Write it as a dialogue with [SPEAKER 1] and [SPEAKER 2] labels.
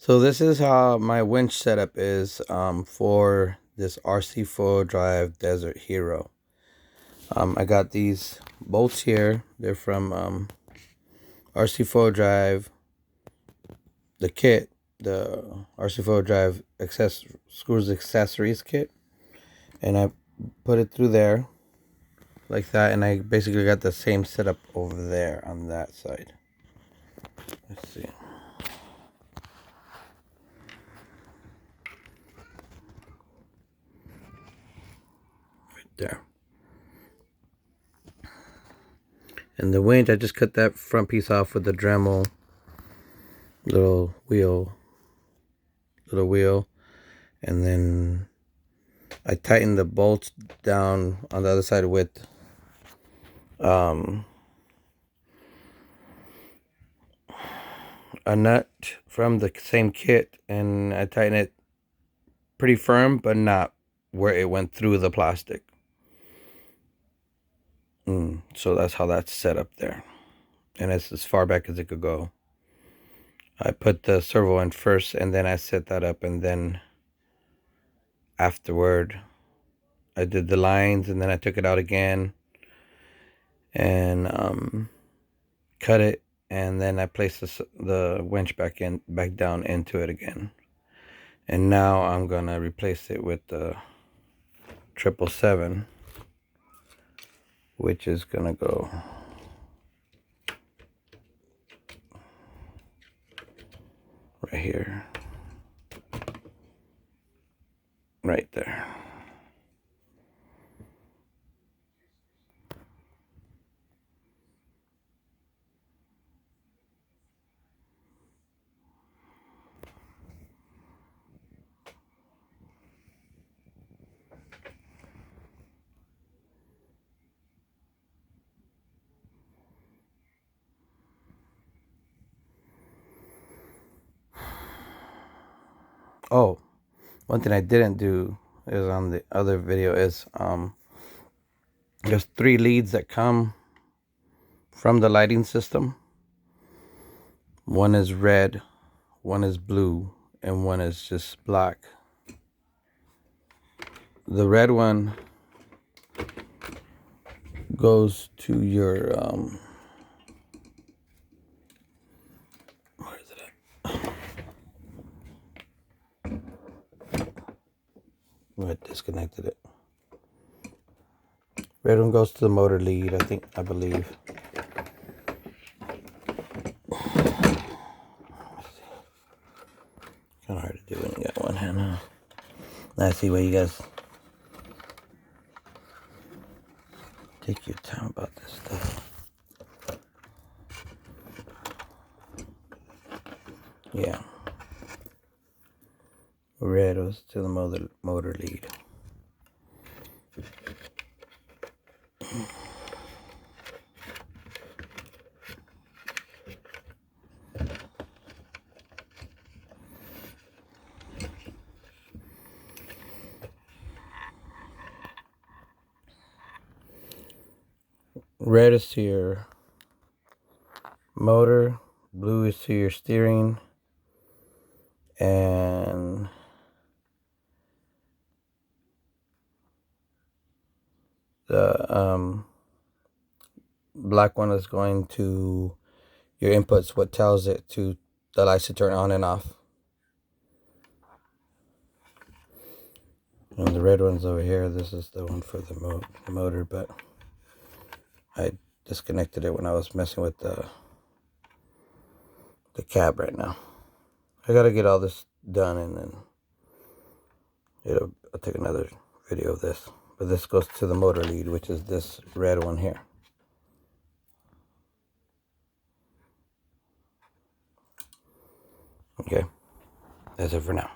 [SPEAKER 1] So this is how my winch setup is for this RC4WD Dessert Hero. I got these bolts here. They're from RC4WD, the kit, the RC4WD screws accessories kit. And I put it through there like that. And I basically got the same setup over there on that side. Let's see. There. And the winch, I just cut that front piece off with the Dremel little wheel, and then I tightened the bolts down on the other side with a nut from the same kit, and I tightened it pretty firm, but not where it went through the plastic. So that's how that's set up there, and it's as far back as it could go. I put the servo in first, and then I set that up, and then afterward I did the lines, and then I took it out again and cut it, and then I placed the winch back down into it again. And now I'm gonna replace it with the 777, which is gonna go right here, right there. Oh, one thing I didn't do is on the other video is there's 3 leads that come from the lighting system. One is red, one is blue, and one is just black. The red one goes to your where is it at? I disconnected it. Red one goes to the motor lead, I believe. Kind of hard to do when you got one hand, huh? I see why you guys take your time about this stuff. Yeah. Red was to the motor lead. Red is to your motor, blue is to your steering, and the black one is going to your inputs, what tells it to the lights to turn on and off. And the red one's over here. This is the one for the motor, but I disconnected it when I was messing with the cab right now. I gotta get all this done, and then I'll take another video of this. But this goes to the motor lead, which is this red one here. Okay, that's it for now.